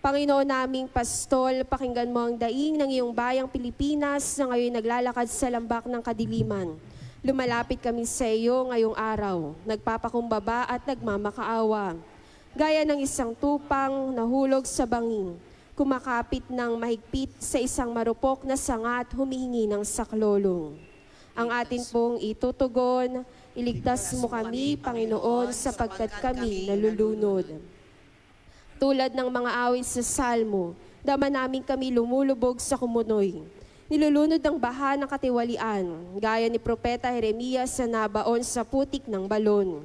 Panginoon naming pastol, pakinggan mo ang daing ng iyong bayang Pilipinas na ngayon naglalakad sa lambak ng kadiliman. Lumalapit kami sa iyo ngayong araw, nagpapakumbaba at nagmamakaawa. Gaya ng isang tupang nahulog sa bangin, kumakapit ng mahigpit sa isang marupok na sanga at humihingi ng saklolong. Ang atin pong itutugon, iligtas mo kami, Panginoon, sapagkat kami nalulunod. Tulad ng mga awit sa salmo, dama namin kami lumulubog sa kumunoy. Nilulunod ng baha ng katiwalian, gaya ni Propeta Jeremias na nabaon sa putik ng balon.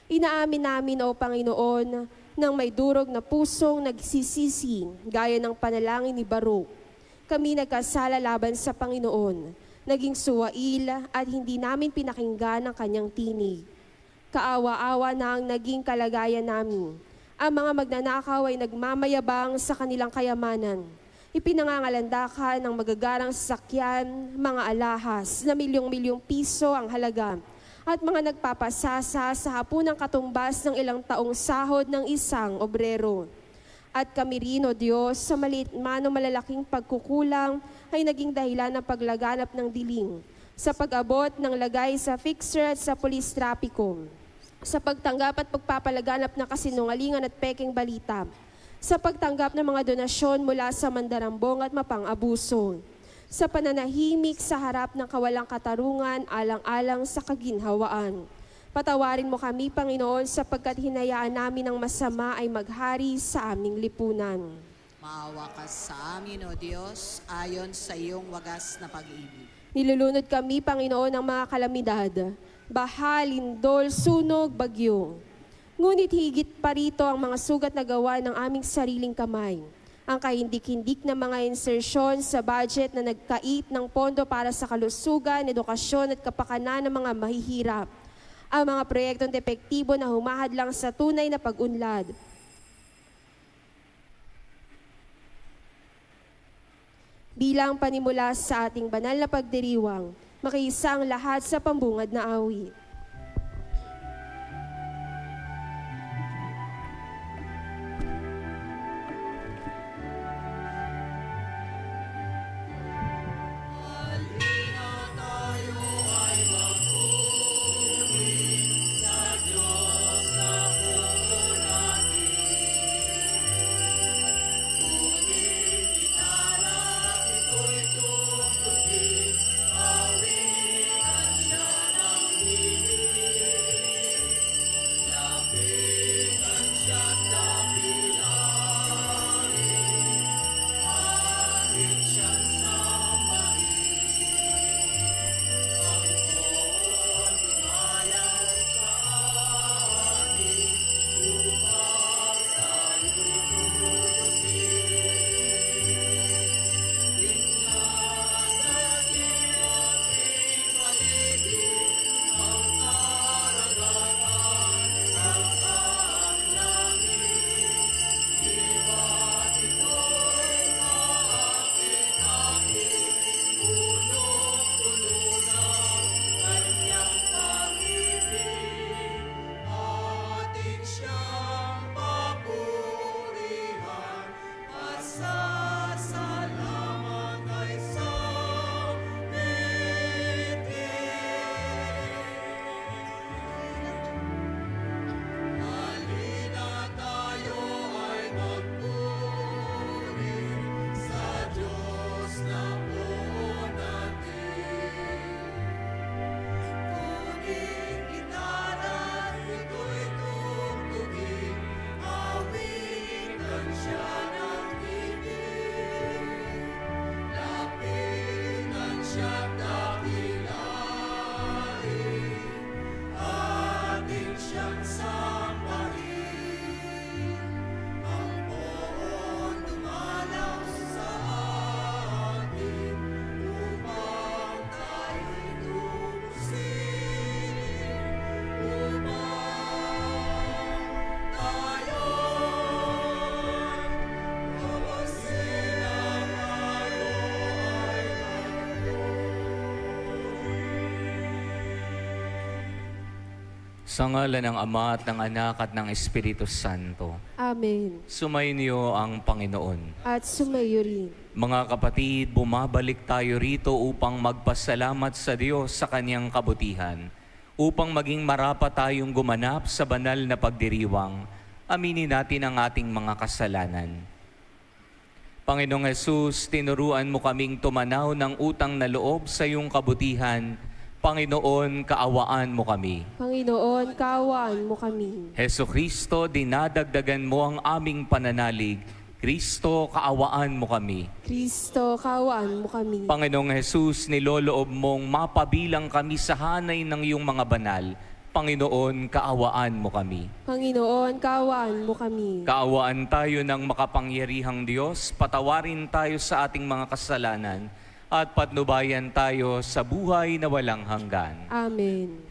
Inaamin namin, O Panginoon, ng may durog na pusong nagsisisi, gaya ng panalangin ni Baruch. Kami nagkasala laban sa Panginoon, naging suwail at hindi namin pinakinggan ang kanyang tinig. Kaawa-awa na ang naging kalagayan namin. Ang mga magnanakaw ay nagmamayabang sa kanilang kayamanan. Ipinangangalandakan ng magagarang sasakyan, mga alahas na milyong-milyong piso ang halaga, at mga nagpapasasa sa hapunang katumbas ng ilang taong sahod ng isang obrero. At kami rin, O Diyos, sa maliit man o malalaking pagkukulang ay naging dahilan ng paglaganap ng diling, sa pag-abot ng lagay sa fixer at sa pulis trapiko, sa pagtanggap at pagpapalaganap ng kasinungalingan at peking balita, sa pagtanggap ng mga donasyon mula sa mandarambong at mapang-abuso, sa pananahimik sa harap ng kawalang katarungan alang-alang sa kaginhawaan. Patawarin mo kami, Panginoon, sapagkat hinayaan namin ang masama ay maghari sa aming lipunan. Maawa ka sa amin, O Diyos, ayon sa iyong wagas na pag-ibig. Nilulunod kami, Panginoon, ng mga kalamidad, baha, lindol, sunog, bagyo. Ngunit higit pa rito ang mga sugat na gawa ng aming sariling kamay. Ang kahindik-hindik na mga insersyon sa budget na nagkait ng pondo para sa kalusugan, edukasyon at kapakanan ng mga mahihirap. Ang mga proyektong epektibo na humahadlang sa tunay na pag-unlad. Bilang panimula sa ating banal na pagdiriwang, makiisa ang lahat sa pambungad na awit. Sa ngalan ng Ama at ng Anak at ng Espiritu Santo. Amen. Sumainyo ang Panginoon. At sumayo rin. Mga kapatid, bumabalik tayo rito upang magpasalamat sa Diyos sa Kanyang kabutihan. Upang maging marapat tayong gumanap sa banal na pagdiriwang, aminin natin ang ating mga kasalanan. Panginoong Hesus, tinuruan mo kaming tumanaw ng utang na loob sa iyong kabutihan. Panginoon, kaawaan mo kami. Panginoon, kaawaan mo kami. Hesukristo, dinadagdagan mo ang aming pananalig. Kristo, kaawaan mo kami. Kristo, kaawaan mo kami. Panginoong Hesus, niloloob mong mapabilang kami sa hanay ng iyong mga banal. Panginoon, kaawaan mo kami. Panginoon, kaawaan mo kami. Kaawaan tayo ng makapangyarihang Diyos, patawarin tayo sa ating mga kasalanan, at patnubayan tayo sa buhay na walang hanggan. Amen.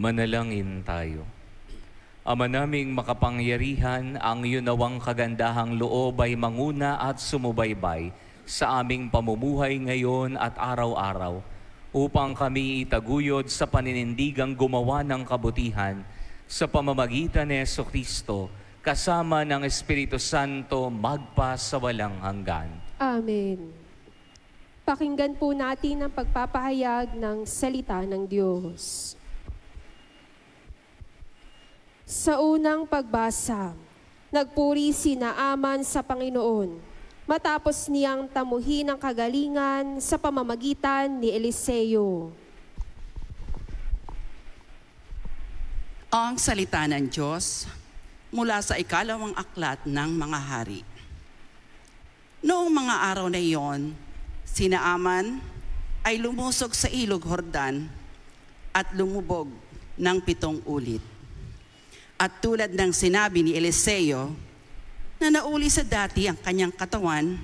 Manalangin tayo. Ama naming makapangyarihan, ang iyong nawang kagandahang loob ay manguna at sumubaybay sa aming pamumuhay ngayon at araw-araw, upang kami itaguyod sa paninindigang gumawa ng kabutihan sa pamamagitan ni Jesucristo, kasama ng Espiritu Santo, magpa sa walang hanggan. Amen. Pakinggan po natin ang pagpapahayag ng salita ng Diyos. Sa unang pagbasa, nagpuri si Naaman sa Panginoon, matapos niyang tamuhin ang kagalingan sa pamamagitan ni Eliseo. Ang salita ng Diyos mula sa ikalawang aklat ng mga hari. Noong mga araw na iyon, si Naaman ay lumusog sa ilog Jordan at lumubog ng 7 ulit. At tulad ng sinabi ni Eliseo, na nauli sa dati ang kanyang katawan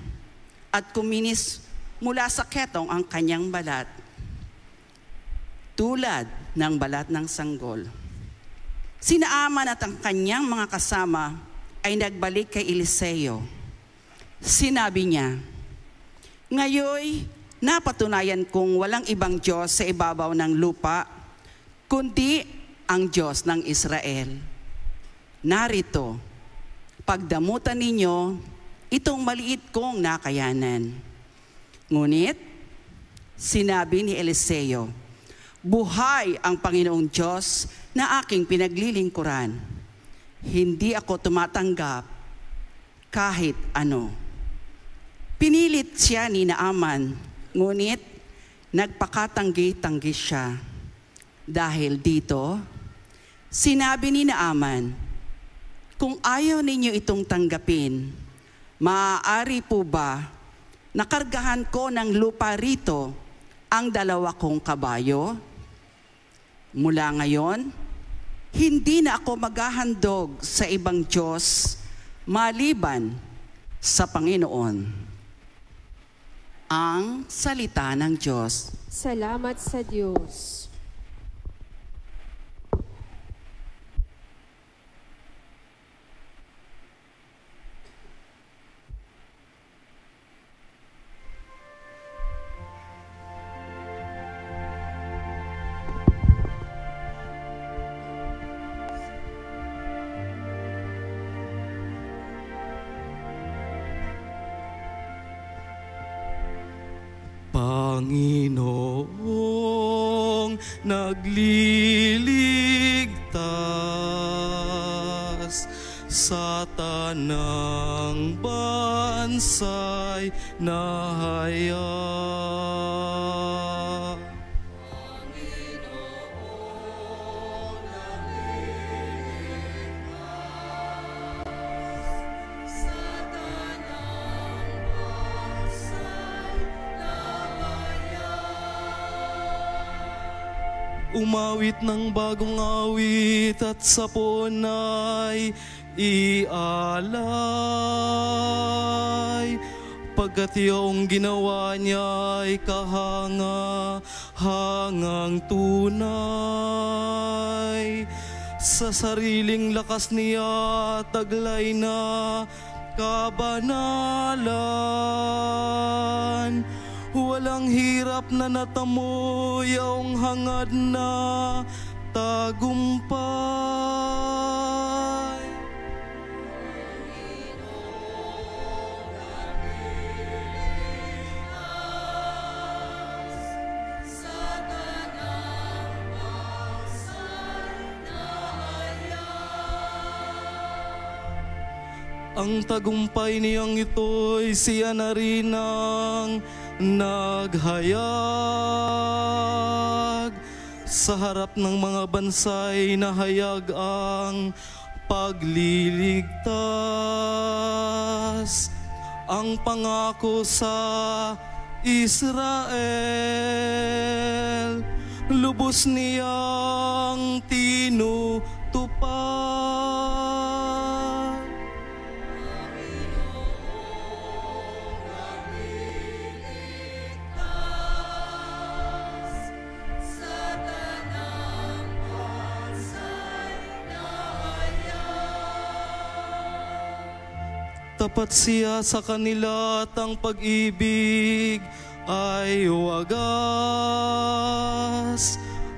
at kuminis mula sa ketong ang kanyang balat, tulad ng balat ng sanggol. Si Naaman at ang kanyang mga kasama ay nagbalik kay Eliseo. Sinabi niya, "Ngayoy, napatunayan kong walang ibang Diyos sa ibabaw ng lupa, kundi ang Diyos ng Israel. Narito, pagdamutan ninyo itong maliit kong nakayanan." Ngunit, sinabi ni Eliseo, "Buhay ang Panginoong Diyos na aking pinaglilingkuran. Hindi ako tumatanggap kahit ano." Pinilit siya ni Naaman, ngunit nagpakatanggi-tanggi siya. Dahil dito, sinabi ni Naaman, "Kung ayaw ninyo itong tanggapin, maaari po ba nakargahan ko ng lupa rito ang 2 kong kabayo? Mula ngayon, hindi na ako maghahandog sa ibang Diyos maliban sa Panginoon." Ang salita ng Diyos. Salamat sa Diyos. Panginoong nagliligtas sa tanang bansay nahaya. Umawit ng bagong awit at sapon ay ialay, pagkat iyong ginawa niya ay kahanga-hangang tunay. Sa sariling lakas niya taglay na kabanalan. Walang hirap na natamo, iyong hangad na tagumpay. Ang tagumpay niyang ito'y siya na rin ang naghayag. Sa harap ng mga bansay nahayag ang pagliligtas. Ang pangako sa Israel, lubos niyang tinutupad. tapat siya sa kanila at ang pag-ibig ay wagas.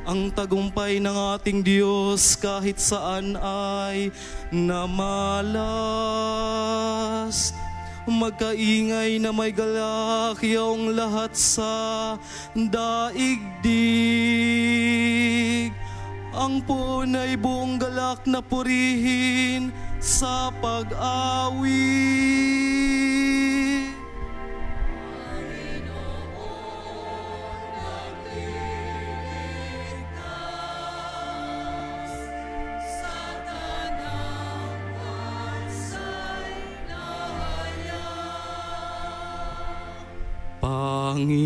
Ang tagumpay ng ating Diyos kahit saan ay namalas. Magkaingay na may galak iyong lahat sa daigdig. Ang punay buong galak na purihin sa pag-awit. Panginoong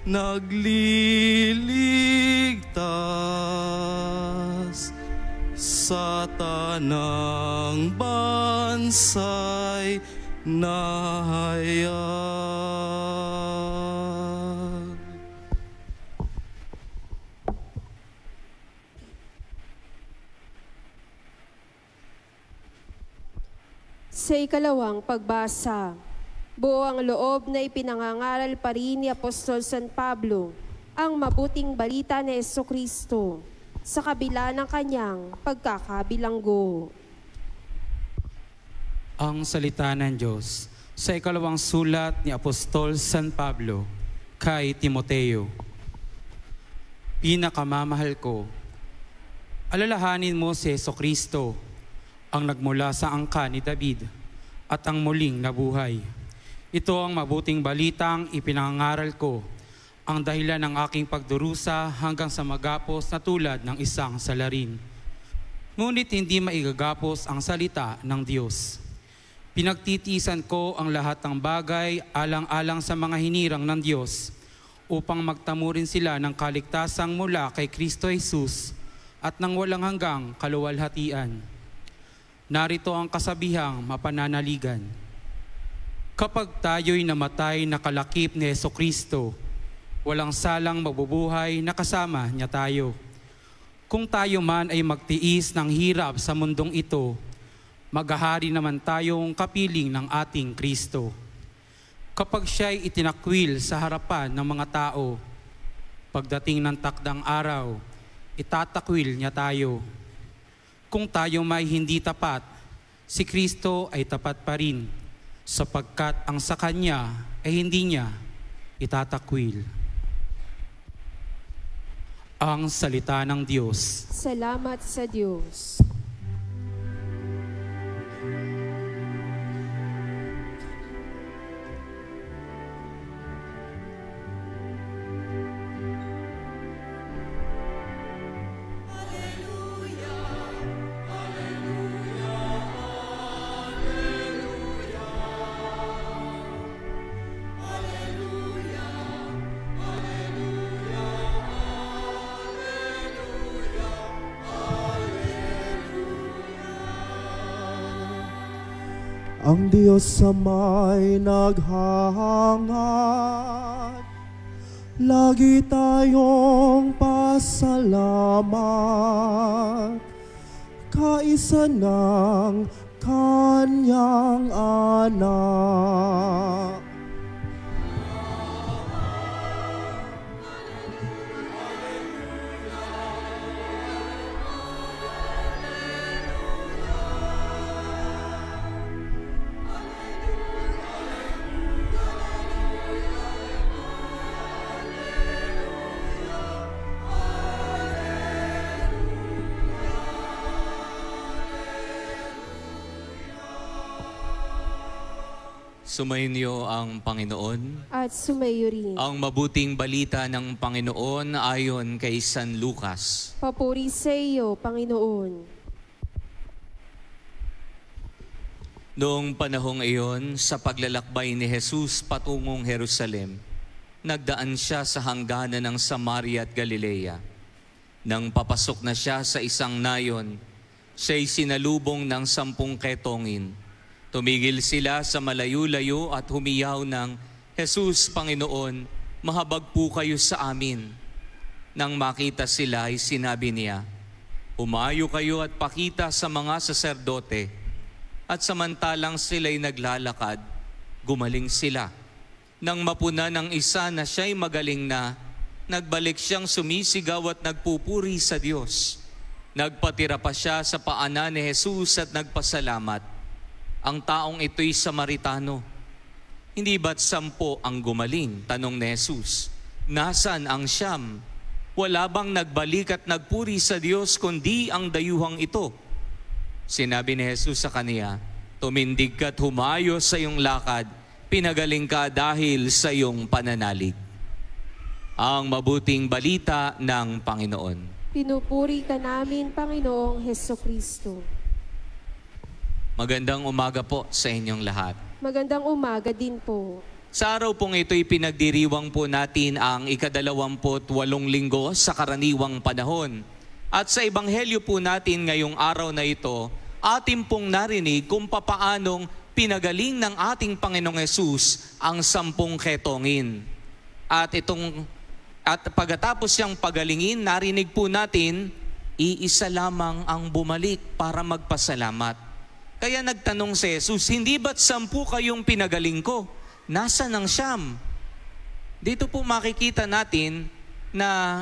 nagliligtas sa tanang bansay nahayag. Sa ikalawang pagbasa, buo ang loob na ipinangangaral pa rin ni Apostol San Pablo ang mabuting balita ni Jesucristo sa kabila ng kanyang pagkakabilanggo. Ang salita ng Diyos sa ikalawang sulat ni Apostol San Pablo kay Timoteo. Pinakamamahal ko, alalahanin mo si Jesucristo, ang nagmula sa angka ni David at ang muling nabuhay. Ito ang mabuting balitang ipinangangaral ko, ang dahilan ng aking pagdurusa hanggang sa magapos na tulad ng isang salarin. Ngunit hindi maigagapos ang salita ng Diyos. Pinagtitiisan ko ang lahat ng bagay alang-alang sa mga hinirang ng Diyos upang magtamo rin sila ng kaligtasang mula kay Kristo Jesus at ng walang hanggang kaluwalhatian. Narito ang kasabihang mapananaligan. Kapag tayo'y namatay na kalakip ni Jesucristo, walang salang mabubuhay na kasama niya tayo. Kung tayo man ay magtiis ng hirap sa mundong ito, maghahari naman tayong kapiling ng ating Kristo. Kapag siya'y itinakwil sa harapan ng mga tao, pagdating ng takdang araw, itatakwil niya tayo. Kung tayo may hindi tapat, si Kristo ay tapat pa rin, sapagkat ang sa Kanya ay hindi niya itatakwil. Ang salita ng Diyos. Salamat sa Diyos. Ang Diyos sa may naghahangad, lagi tayong pasalamat, kaisa ng Kanyang anak. Sumainyo ang Panginoon. At sumayo rin. Ang mabuting balita ng Panginoon ayon kay San Lucas. Papuri sa iyo, Panginoon. Noong panahong iyon, sa paglalakbay ni Jesus patungong Jerusalem, nagdaan siya sa hangganan ng Samaria at Galilea. Nang papasok na siya sa isang nayon, siya'y sinalubong ng 10 ketongin. Tumigil sila sa malayo-layo at humiyaw ng, "Jesus, Panginoon, mahabag po kayo sa amin." Nang makita sila ay sinabi niya, "Umayo kayo at pakita sa mga saserdote." At samantalang sila'y naglalakad, gumaling sila. Nang mapuna ng isa na siya'y magaling na, nagbalik siyang sumisigaw at nagpupuri sa Diyos. Nagpatira pa siya sa paanan ni Jesus at nagpasalamat. Ang taong ito'y Samaritano. Hindi ba't 10 ang gumaling? Tanong ni Jesus. Nasaan ang 9? Wala bang nagbalik at nagpuri sa Diyos kundi ang dayuhang ito? Sinabi ni Jesus sa kaniya, tumindig ka't humayo sa iyong lakad, pinagaling ka dahil sa iyong pananalig. Ang mabuting balita ng Panginoon. Pinupuri ka namin, Panginoong Hesukristo. Magandang umaga po sa inyong lahat. Magandang umaga din po. Sa araw pong ito'y pinagdiriwang po natin ang ika-28 linggo sa karaniwang panahon. At sa Ebanghelyo po natin ngayong araw na ito, atin pong narinig kung papaanong pinagaling ng ating Panginoong Hesus ang 10 ketongin. At pagkatapos siyang pagalingin, narinig po natin, iisa lamang ang bumalik para magpasalamat. Kaya nagtanong si Jesus, hindi ba't 10 kayong pinagaling ko? Nasaan ang 9? Dito po makikita natin na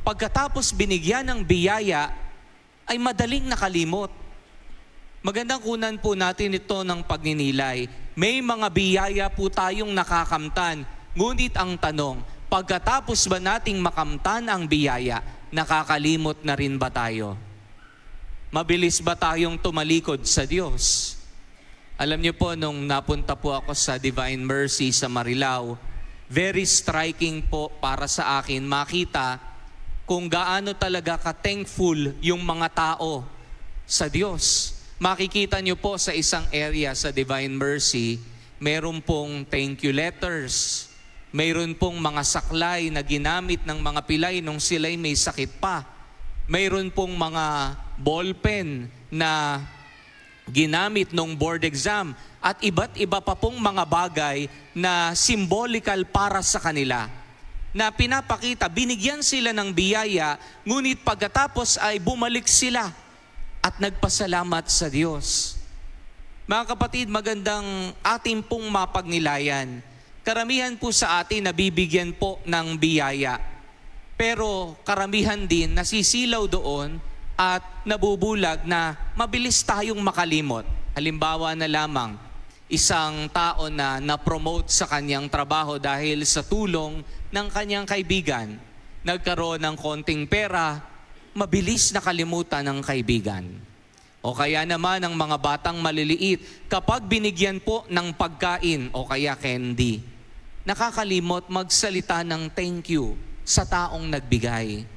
pagkatapos binigyan ng biyaya, ay madaling nakalimot. Magandang kunan po natin ito ng pagninilay. May mga biyaya po tayong nakakamtan. Ngunit ang tanong, pagkatapos ba nating makamtan ang biyaya, nakakalimot na rin ba tayo? Mabilis ba tayong tumalikod sa Diyos? Alam niyo po, nung napunta po ako sa Divine Mercy sa Marilao, very striking po para sa akin makita kung gaano talaga ka-thankful yung mga tao sa Diyos. Makikita niyo po sa isang area sa Divine Mercy, meron pong thank you letters, mayroon pong mga saklay na ginamit ng mga pilay nung sila'y may sakit pa. Mayroon pong mga ballpen na ginamit nung board exam at iba't iba pa pong mga bagay na symbolical para sa kanila. Na pinapakita, binigyan sila ng biyaya, ngunit pagkatapos ay bumalik sila at nagpasalamat sa Diyos. Mga kapatid, magandang ating pong mapagnilayan. Karamihan po sa atin nabibigyan po ng biyaya. Pero karamihan din nasisilaw doon at nabubulag na mabilis tayong makalimot. Halimbawa na lamang, isang tao na na-promote sa kanyang trabaho dahil sa tulong ng kanyang kaibigan. Nagkaroon ng konting pera, mabilis nakalimutan ng kaibigan. O kaya naman ang mga batang maliliit, kapag binigyan po ng pagkain o kaya candy, nakakalimot magsalita ng thank you sa taong nagbigay.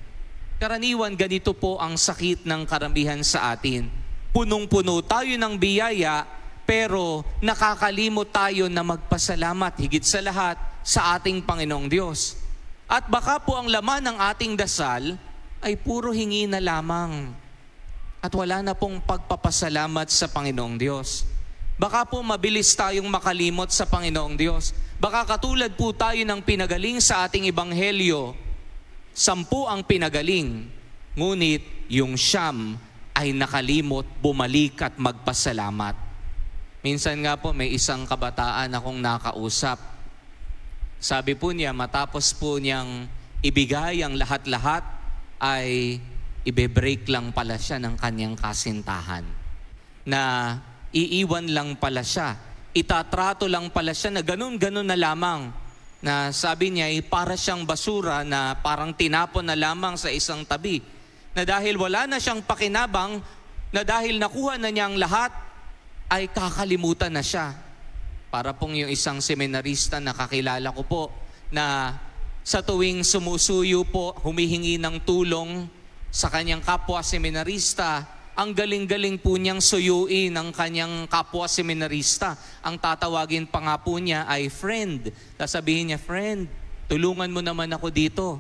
Karaniwan, ganito po ang sakit ng karamihan sa atin. Punong-puno tayo ng biyaya, pero nakakalimot tayo na magpasalamat higit sa lahat sa ating Panginoong Diyos. At baka po ang laman ng ating dasal ay puro hingi na lamang. At wala na pong pagpapasalamat sa Panginoong Diyos. Baka po mabilis tayong makalimot sa Panginoong Diyos. Baka katulad po tayo ng pinagaling sa ating Ebanghelyo, 10 ang pinagaling, ngunit yung 9 ay nakalimot, bumalik at magpasalamat. Minsan nga po may isang kabataan akong nakausap. Sabi po niya, matapos po niyang ibigay ang lahat-lahat, ay ibe-break lang pala siya ng kanyang kasintahan. Na iiwan lang pala siya. Itatrato lang pala siya na ganun-ganun na lamang. Na sabi niya ay para siyang basura na parang tinapon na lamang sa isang tabi. Na dahil wala na siyang pakinabang, na dahil nakuha na niya ang lahat, ay kakalimutan na siya. Para pong yung isang seminarista na kakilala ko po, na sa tuwing sumusuyo po, humihingi ng tulong sa kanyang kapwa seminarista, ang galing-galing po niyang suyuin ang kanyang kapwa seminarista. Ang tatawagin pa nga po niya ay friend. Sasabihin niya, friend, tulungan mo naman ako dito.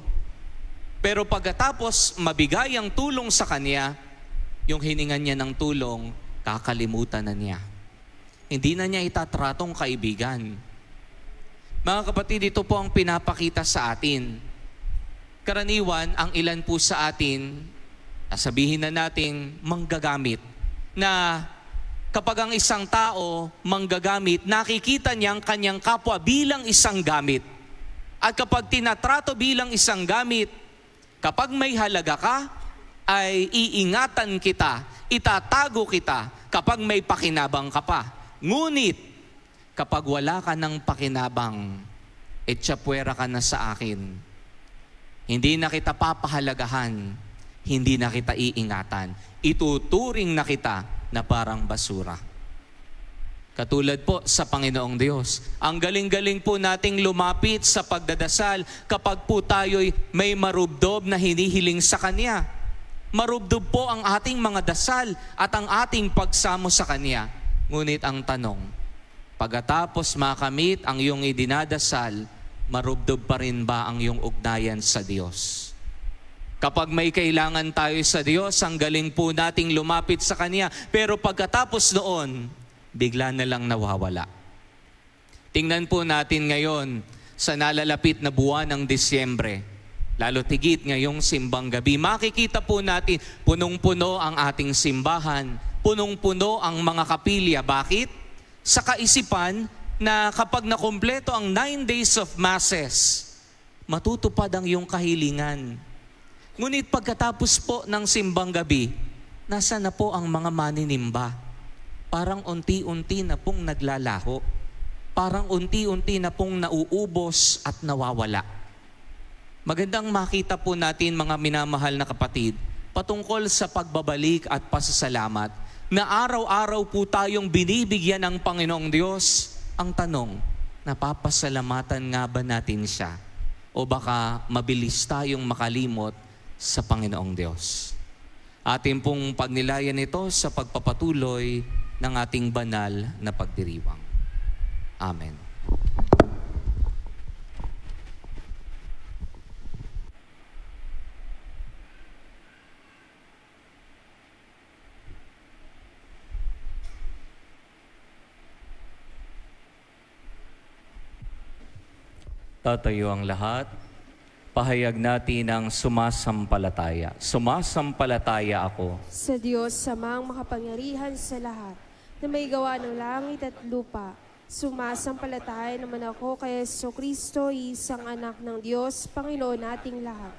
Pero pagkatapos mabigay ang tulong sa kanya, yung hiningan niya ng tulong, kakalimutan na niya. Hindi na niya itatratong kaibigan. Mga kapatid, ito po ang pinapakita sa atin. Karaniwan, ang ilan po sa atin, sabihin na nating manggagamit, na kapag ang isang tao manggagamit, nakikita niyang kanyang kapwa bilang isang gamit. At kapag tinatrato bilang isang gamit, kapag may halaga ka, ay iingatan kita, itatago kita kapag may pakinabang ka pa. Ngunit, kapag wala ka ng pakinabang, etsyapwera ka na sa akin. Hindi na kita papahalagahan, hindi na kita iingatan. Ituturing na kita na parang basura. Katulad po sa Panginoong Diyos. Ang galing-galing po nating lumapit sa pagdadasal kapag po tayo'y may marubdob na hinihiling sa Kanya. Marubdob po ang ating mga dasal at ang ating pagsamo sa Kanya. Ngunit ang tanong, pagkatapos makamit ang iyong idinadasal, marubdob pa rin ba ang iyong ugnayan sa Diyos? Kapag may kailangan tayo sa Diyos, ang galing po nating lumapit sa Kanya. Pero pagkatapos noon, bigla na lang nawawala. Tingnan po natin ngayon sa nalalapit na buwan ng Disyembre, lalo tigit ngayong simbang gabi, makikita po natin punong-puno ang ating simbahan, punong-puno ang mga kapilya. Bakit? Sa kaisipan na kapag nakumpleto ang 9 days of masses, matutupad ang iyong kahilingan. Ngunit pagkatapos po ng simbang gabi, nasa na po ang mga maninimba? Parang unti-unti na pong naglalaho. Parang unti-unti na pong nauubos at nawawala. Magandang makita po natin, mga minamahal na kapatid, patungkol sa pagbabalik at pasasalamat, na araw-araw po tayong binibigyan ng Panginoong Diyos. Ang tanong, napapasalamatan nga ba natin siya? O baka mabilis tayong makalimot sa Panginoong Diyos? Atin pong pagnilayan ito sa pagpapatuloy ng ating banal na pagdiriwang. Amen. Tatayo ang lahat. Pahayag natin ang sumasampalataya. Sumasampalataya ako Sa Diyos, samang makapangyarihan sa lahat, na may gawa ng langit at lupa. Sumasampalataya naman ako kay Jesucristo, isang anak ng Diyos, Panginoon nating lahat.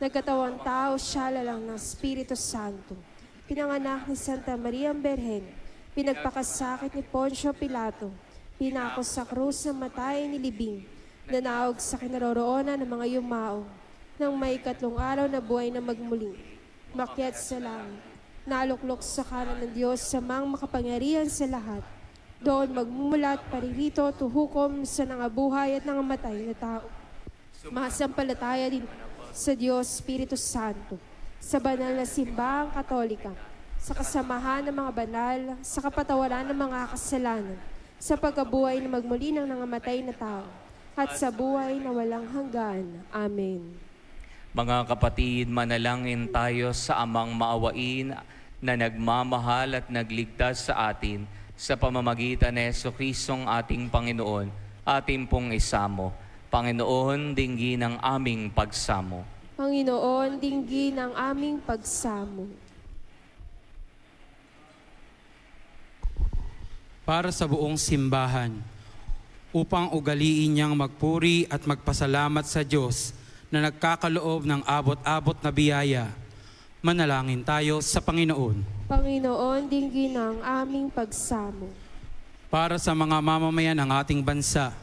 Nagkatawang tao siya lalang ng Espiritu Santo. Pinanganak ni Santa Maria Berhen, pinagpakasakit ni Poncio Pilato, pinako sa krus ng matay ni Libing, nanaog sa kinaroroonan ng mga yumao, nang may 3 araw na buhay na magmuling, makyat sa langit, naluklok sa kanan ng Diyos, samang makapangyarihan sa lahat. Doon magmumulat paririto, tuhukom sa nangabuhay at nangamatay na tao. Masampalataya din sa Diyos, Espiritu Santo, sa banal na simbahang Katolika, sa kasamahan ng mga banal, sa kapatawaran ng mga kasalanan, sa pagkabuhay na magmuli ng nangamatay na tao, at sa buhay na walang hanggan. Amen. Mga kapatid, manalangin tayo sa Amang maawain na nagmamahal at nagligtas sa atin sa pamamagitan ni Jesucristong ating Panginoon, ating pong isamo. Panginoon, dinggin ang aming pagsamo. Panginoon, dinggin ang aming pagsamo. Para sa buong simbahan, upang ugaliin niyang magpuri at magpasalamat sa Diyos na nagkakaloob ng abot-abot na biyaya, manalangin tayo sa Panginoon. Panginoon, dinggin ang aming pagsamo. Para sa mga mamamayan ng ating bansa,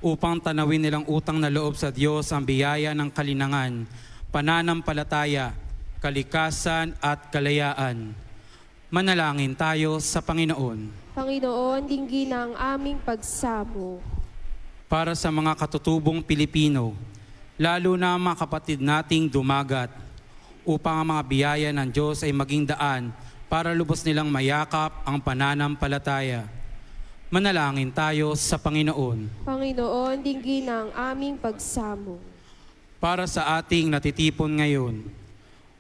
upang tanawin nilang utang na loob sa Diyos ang biyaya ng kalinangan, pananampalataya, kalikasan at kalayaan, manalangin tayo sa Panginoon. Panginoon, dinggin ang aming pagsamo. Para sa mga katutubong Pilipino, lalo na mga kapatid nating dumagat, upang ang mga biyaya ng Diyos ay maging daan para lubos nilang mayakap ang pananampalataya. Manalangin tayo sa Panginoon. Panginoon, dinggin ang aming pagsamo. Para sa ating natitipon ngayon,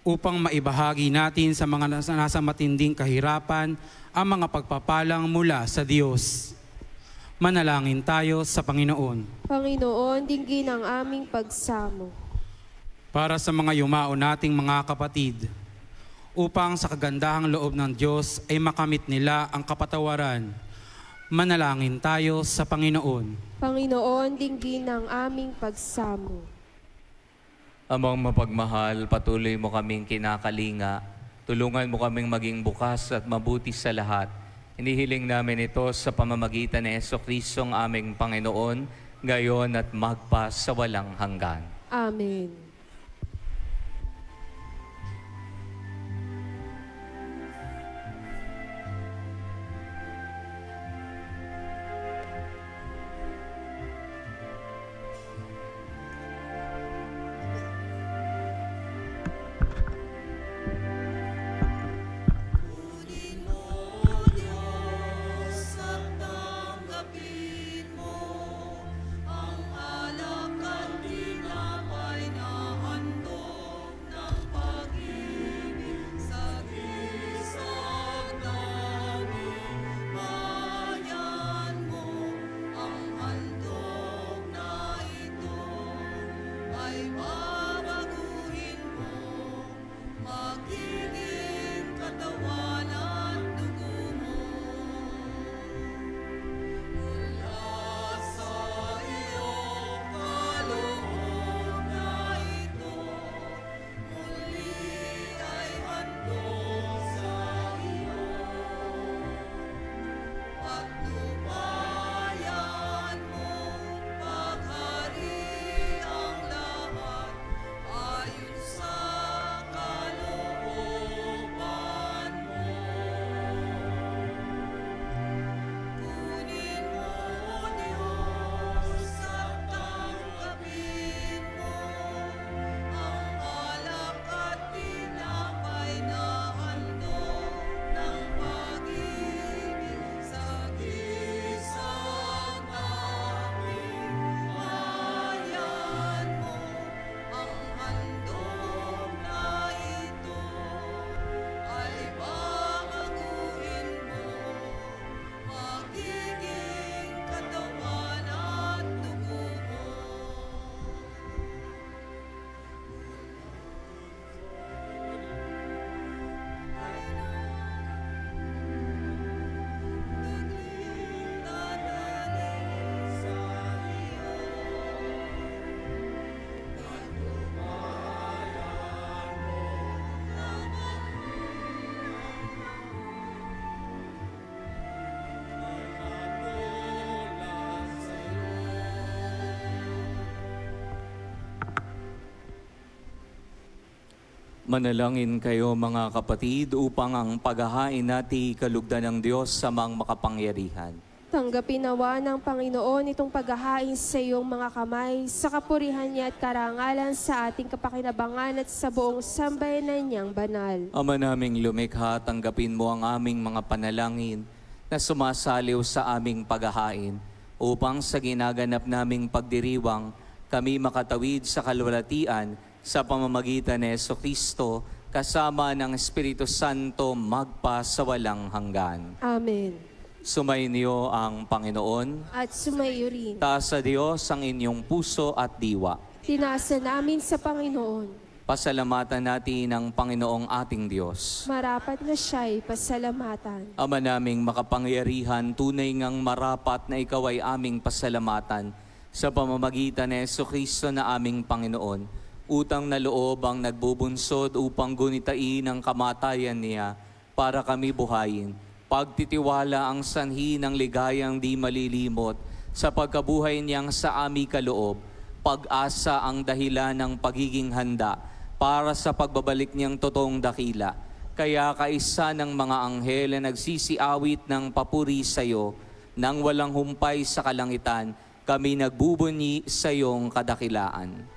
upang maibahagi natin sa mga nasa matinding kahirapan ang mga pagpapalang mula sa Diyos. Manalangin tayo sa Panginoon. Panginoon, dinggin ang aming pagsamo. Para sa mga yumao nating mga kapatid, upang sa kagandahang loob ng Diyos ay makamit nila ang kapatawaran. Manalangin tayo sa Panginoon. Panginoon, dinggin ang aming pagsamo. Amang mapagmahal, patuloy mo kaming kinakalinga. Tulungan mo kaming maging bukas at mabuti sa lahat. Hinihiling namin ito sa pamamagitan ni Jesucristo ang aming Panginoon, ngayon at magpa sa walang hanggan. Amen. Manalangin kayo mga kapatid upang ang paghahain natin kalugdan ng Diyos sa mga makapangyarihan. Tanggapin nawa ng Panginoon itong paghahain sa iyong mga kamay, sa kapurihan niya at karangalan sa ating kapakinabangan at sa buong sambayanan niyang banal. Ama naming lumikha, tanggapin mo ang aming mga panalangin na sumasaliw sa aming paghahain upang sa ginaganap naming pagdiriwang kami makatawid sa kalwalatian sa pamamagitan ni Jesucristo kasama ng Espiritu Santo magpa sa walang hanggan. Amen. Sumainyo ang Panginoon. At sumayo rin. Taas sa Diyos ang inyong puso at diwa. Tinasa namin sa Panginoon. Pasalamatan natin ang Panginoong ating Diyos. Marapat na siya'y pasalamatan. Ama naming makapangyarihan, tunay ngang marapat na ikaw ay aming pasalamatan sa pamamagitan ni Jesucristo na aming Panginoon. Utang na loob ang nagbubunsod upang gunitain ang kamatayan niya para kami buhayin. Pagtitiwala ang sanhi ng ligayang di malilimot sa pagkabuhay niyang sa aming kaloob. Pag-asa ang dahilan ng pagiging handa para sa pagbabalik niyang totoong dakila. Kaya kaisa ng mga anghel na nagsisiawit ng papuri sa iyo, nang walang humpay sa kalangitan, kami nagbubunyi sa iyong kadakilaan.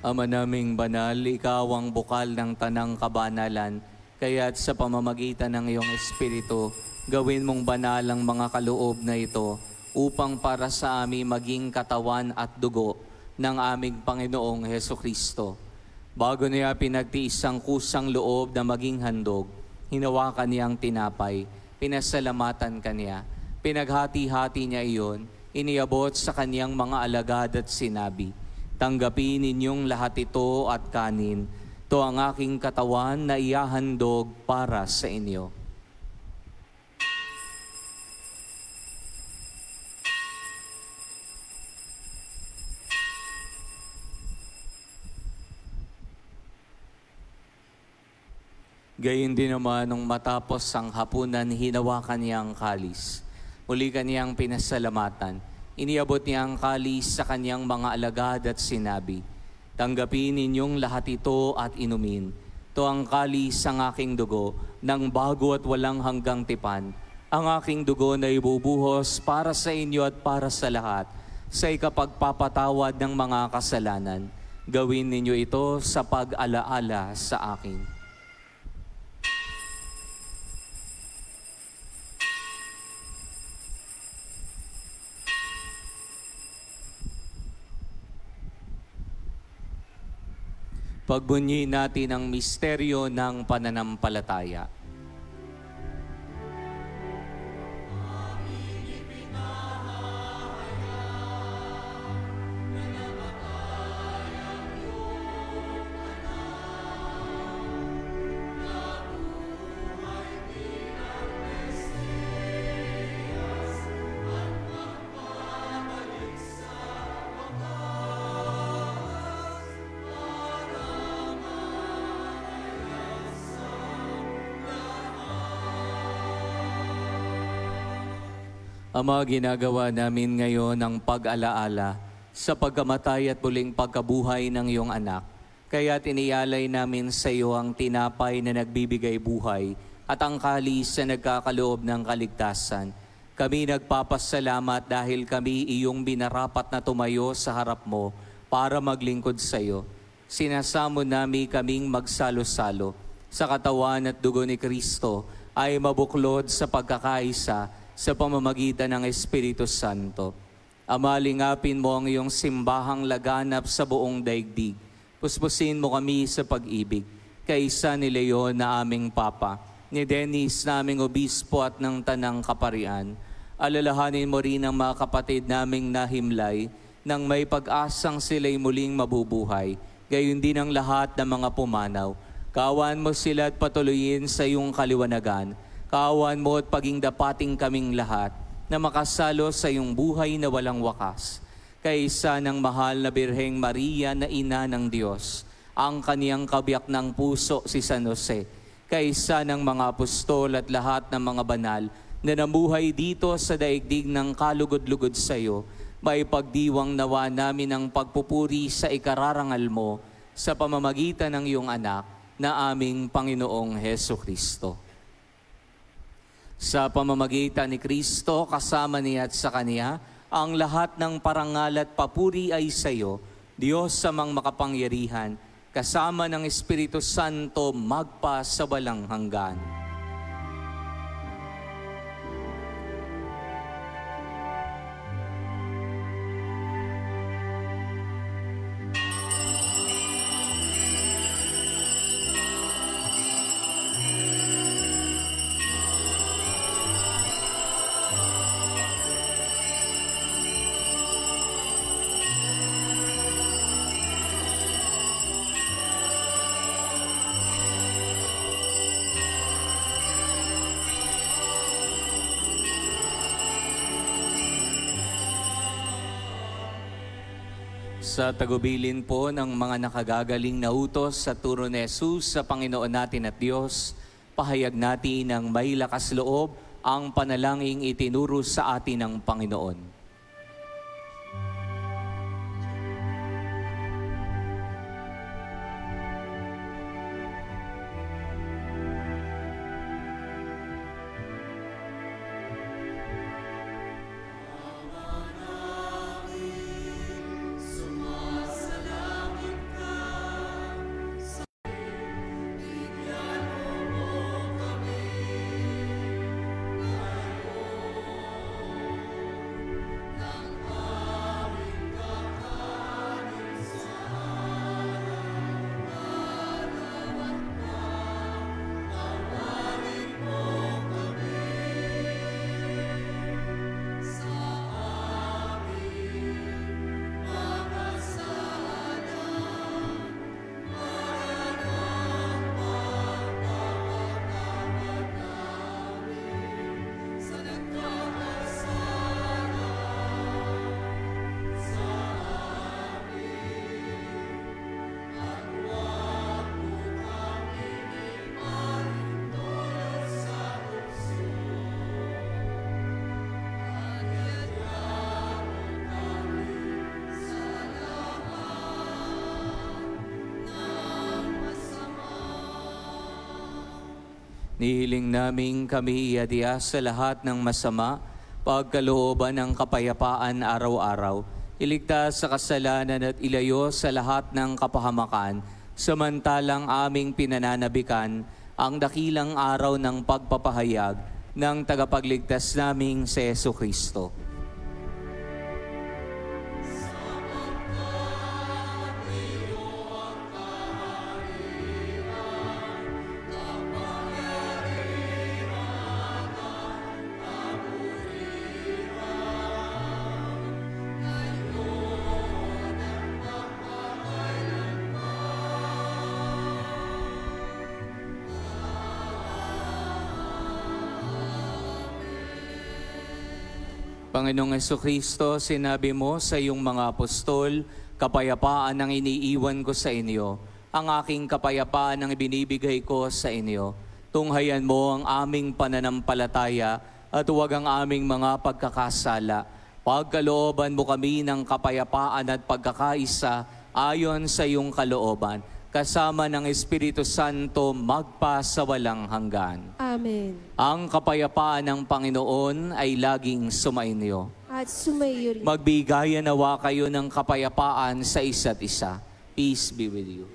Ama naming banal, ikaw ang bukal ng tanang kabanalan, kaya't sa pamamagitan ng iyong Espiritu, gawin mong banal ang mga kaloob na ito upang para sa amin maging katawan at dugo ng aming Panginoong Hesukristo. Bago niya pinagtiis ang kusang loob na maging handog, hinawakan niya ang tinapay, pinasalamatan kaniya, pinaghati-hati niya iyon, iniabot sa kaniyang mga alagad at sinabi, "Tanggapin ninyong lahat ito at kanin. Ito ang aking katawan na ihahandog para sa inyo." Gayon din naman nung matapos ang hapunan, hinawakan niya ang kalis. Muli kaniyang pinasalamatan. Iniabot niya ang kalis sa kaniyang mga alagad at sinabi, "Tanggapin ninyong lahat ito at inumin. Ito ang kalis ng aking dugo, ng bago at walang hanggang tipan. Ang aking dugo na ibubuhos para sa inyo at para sa lahat, sa ikapagpapatawad ng mga kasalanan. Gawin ninyo ito sa pag-alaala sa akin." Pagbunyi natin ang misteryo ng pananampalataya. Ama, ginagawa namin ngayon ang pag-alaala sa pagkamatay at muling pagkabuhay ng iyong anak. Kaya inialay namin sa iyo ang tinapay na nagbibigay buhay at ang kalis na nagkakaloob ng kaligtasan. Kami nagpapasalamat dahil kami iyong binarapat na tumayo sa harap mo para maglingkod sa iyo. Sinasamo namin kaming magsalo-salo sa katawan at dugo ni Kristo ay mabuklod sa pagkakaisa sa pamamagitan ng Espiritu Santo. Ama, lingapin mo ang iyong simbahang laganap sa buong daigdig. Puspusin mo kami sa pag-ibig. Kaisa ni Leon na aming Papa, ni Dennis na aming Obispo at ng Tanang Kaparian. Alalahanin mo rin ang mga kapatid naming nahimlay nang may pag-asang sila'y muling mabubuhay. Gayon din ang lahat ng mga pumanaw. Kawan mo sila at patuloyin sa iyong kaliwanagan. Kawan mo at paging dapating kaming lahat na makasalo sa iyong buhay na walang wakas. Kaisa ng mahal na Birheng Maria na ina ng Diyos, ang kaniyang kabiyak ng puso si San Jose, kaisa ng mga apostol at lahat ng mga banal na namuhay dito sa daigdig ng kalugod-lugod sa iyo, may pagdiwang nawa namin ang pagpupuri sa ikararangal mo sa pamamagitan ng iyong anak na aming Panginoong Hesukristo. Sa pamamagitan ni Kristo, kasama niya at sa Kaniya, ang lahat ng parangal at papuri ay sa iyo, Diyos samang makapangyarihan, kasama ng Espiritu Santo magpa sa walang hanggan. Sa tagubilin po ng mga nakagagaling na utos sa turo ni Jesus sa Panginoon natin at Diyos, pahayag natin ng may lakas loob ang panalangin itinuro sa atin ng Panginoon. Sumasalangit ka Nihiling naming kami iadya sa lahat ng masama, pagkalooban ng kapayapaan araw-araw, iligtas sa kasalanan at ilayo sa lahat ng kapahamakan, samantalang aming pinananabikan ang dakilang araw ng pagpapahayag ng tagapagligtas naming si Jesucristo. Panginoong Jesucristo, sinabi mo sa iyong mga apostol, kapayapaan ang iniiwan ko sa inyo, ang aking kapayapaan ang ibinibigay ko sa inyo. Tunghayan mo ang aming pananampalataya at huwag ang aming mga pagkakasala. Pagkalooban mo kami ng kapayapaan at pagkakaisa ayon sa iyong kalooban, kasama ng Espiritu Santo magpa sa walang hanggan. Amen. Ang kapayapaan ng Panginoon ay laging sumainyo. At sumayo rin. Magbigayan nawa kayo ng kapayapaan sa isa't isa. Peace be with you.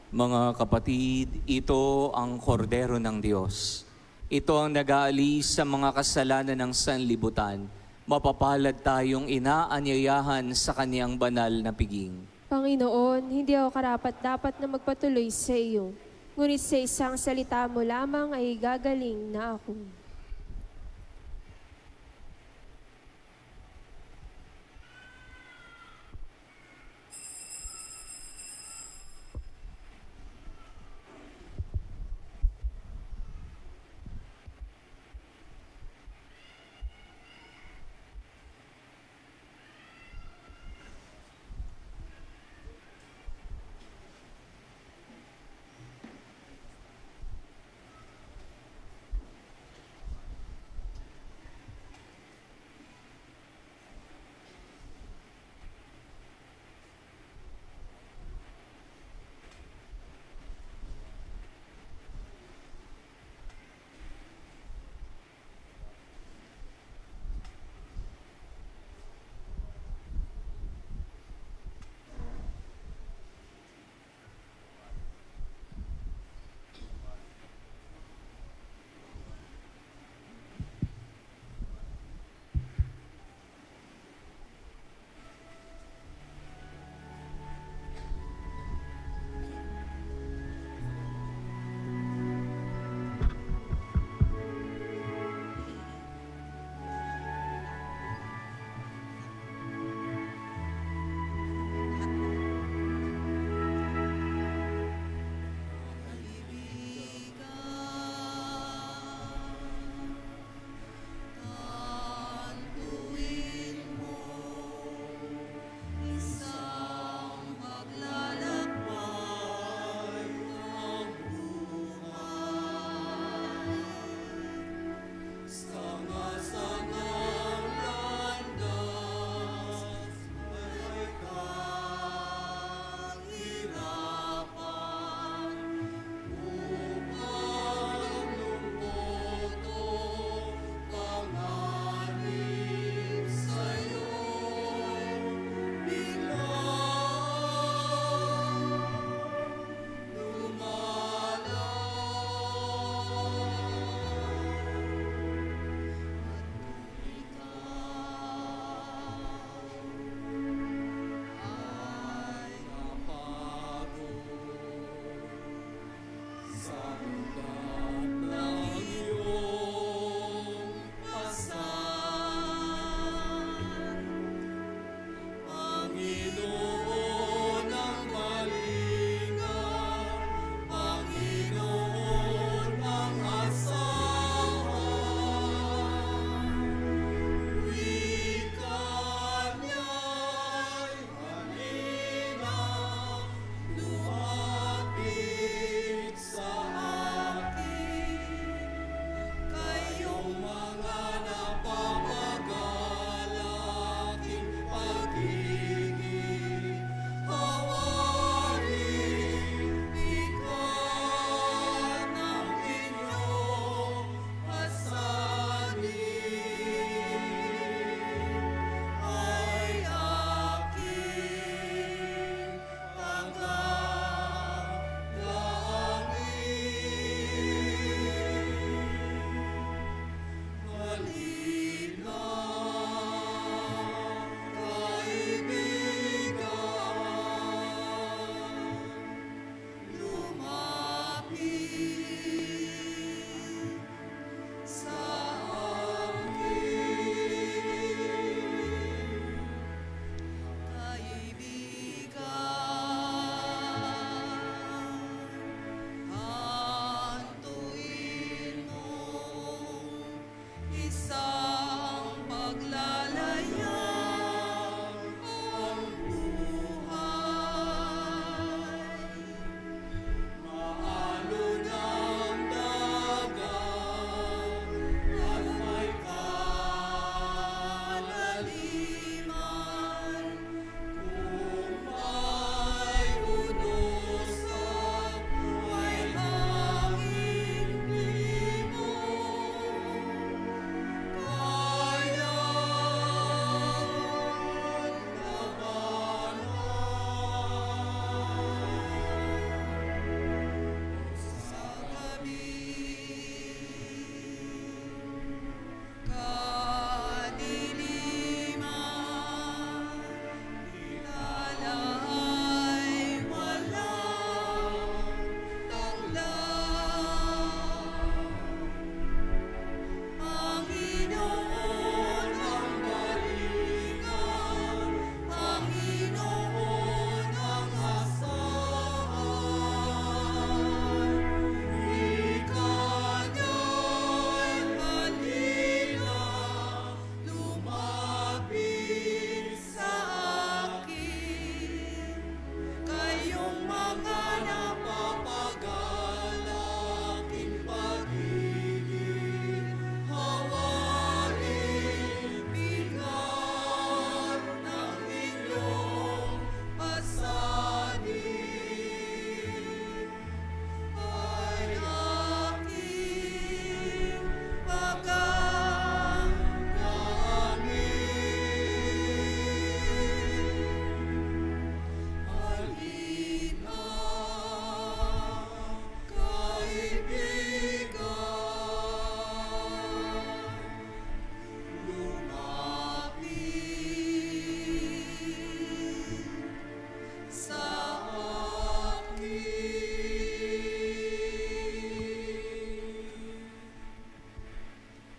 Mga kapatid, ito ang kordero ng Diyos. Ito ang nag-aalis sa mga kasalanan ng sanlibutan. Mapapalad tayong inaanyayahan sa kaniyang banal na piging. Panginoon, hindi ako karapat-dapat na magpatuloy sa iyo. Ngunit sa isang salita mo lamang ay gagaling na ako.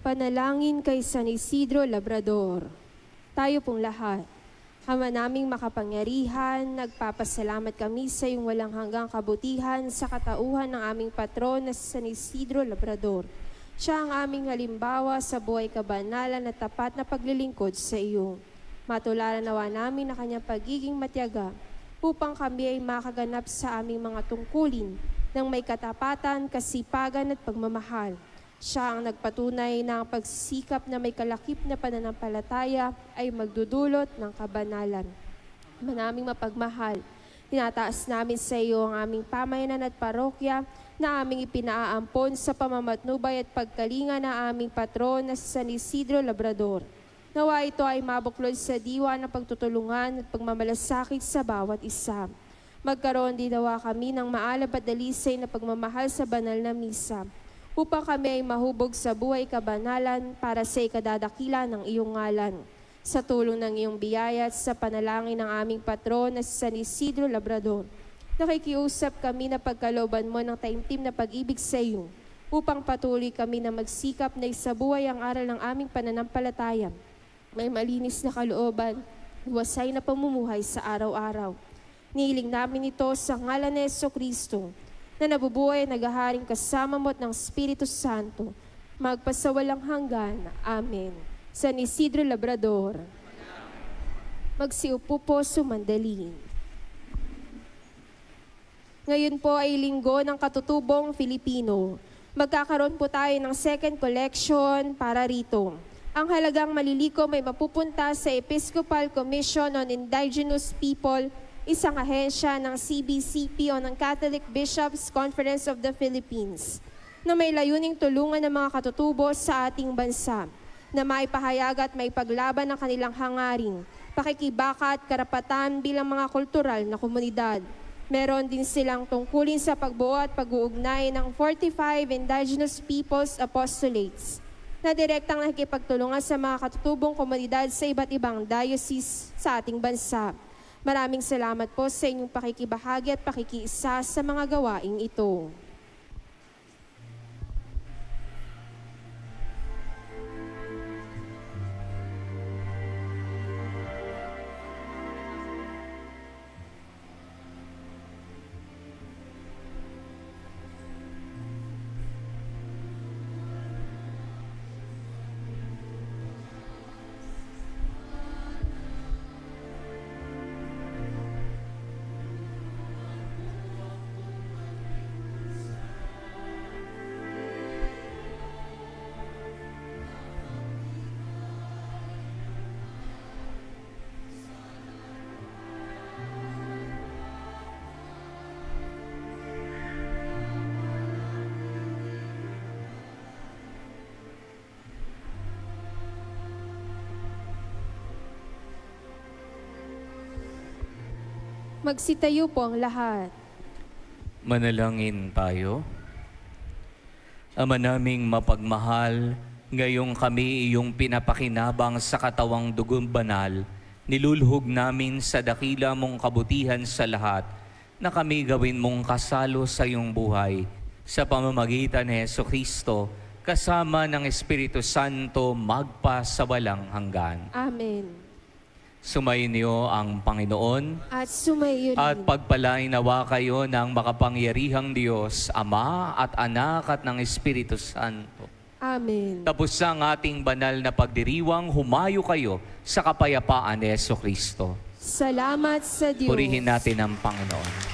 Panalangin kay San Isidro Labrador. Tayo pong lahat. Ama naming makapangyarihan, nagpapasalamat kami sa iyong walang hanggang kabutihan sa katauhan ng aming patron na si San Isidro Labrador. Siya ang aming halimbawa sa buhay kabanalan at tapat na paglilingkod sa iyo. Matularan nawa namin na kanyang pagiging matiyaga upang kami ay makaganap sa aming mga tungkulin ng may katapatan, kasipagan at pagmamahal. Siya ang nagpatunay na ang pagsisikap na may kalakip na pananampalataya ay magdudulot ng kabanalan. Manaming mapagmahal, tinataas namin sa iyo ang aming pamayanan at parokya na aming ipinaampon sa pamamatnubay at pagkalinga ng aming patron na si San Isidro Labrador. Nawa ito ay mabuklod sa diwa ng pagtutulungan at pagmamalasakit sa bawat isa. Magkaroon din nawa kami ng maalab at dalisay na pagmamahal sa banal na misa, upang kami ay mahubog sa buhay kabanalan para sa ikadadakila ng iyong ngalan. Sa tulong ng iyong biyaya at sa panalangin ng aming patron na si San Isidro Labrador, nakikiusap kami na pagkalooban mo ng taimtim na pag-ibig sa iyo, upang patuloy kami na magsikap na isabuhay ang aral ng aming pananampalataya. May malinis na kalooban, huwasay na pamumuhay sa araw-araw. Nihiling namin ito sa ngalan ni Jesucristo, na nabubuhay at naghaharing kasama mo at ng Espiritu Santo, magpasawalang hanggan. Amen. San Isidro Labrador. Magsiupo po, sumandali. Ngayon po ay linggo ng katutubong Filipino. Magkakaroon po tayo ng second collection para rito. Ang halagang malilikom ay mapupunta sa Episcopal Commission on Indigenous People, isang ahensya ng CBCP o ng Catholic Bishops' Conference of the Philippines, na may layuning tulungan ng mga katutubo sa ating bansa, na maipahayag at maipaglaban ang kanilang hangaring, pakikibaka at karapatan bilang mga kultural na komunidad. Meron din silang tungkulin sa pagbuo at pag-uugnay ng 45 Indigenous Peoples Apostolates, na direktang nakikipagtulungan sa mga katutubong komunidad sa iba't ibang diocese sa ating bansa. Maraming salamat po sa inyong pakikibahagi at pakikiisa sa mga gawaing ito. Magsitayo po ang lahat. Manalangin tayo. Ama naming mapagmahal, ngayong kami iyong pinapakinabang sa katawang dugong banal, niluluhog namin sa dakila mong kabutihan sa lahat, na kami gawin mong kasalo sa iyong buhay, sa pamamagitan ni Jesucristo, kasama ng Espiritu Santo, magpa sa walang hanggan. Amen. Sumayin niyo ang Panginoon At sumayo rin. at pagpalain nawa kayo ng makapangyarihang Diyos, Ama at Anak at ng Espiritu Santo. Amen. Tapos ang ating banal na pagdiriwang, humayo kayo sa kapayapaan ni Jesucristo. Salamat sa Diyos. Purihin natin ang Panginoon.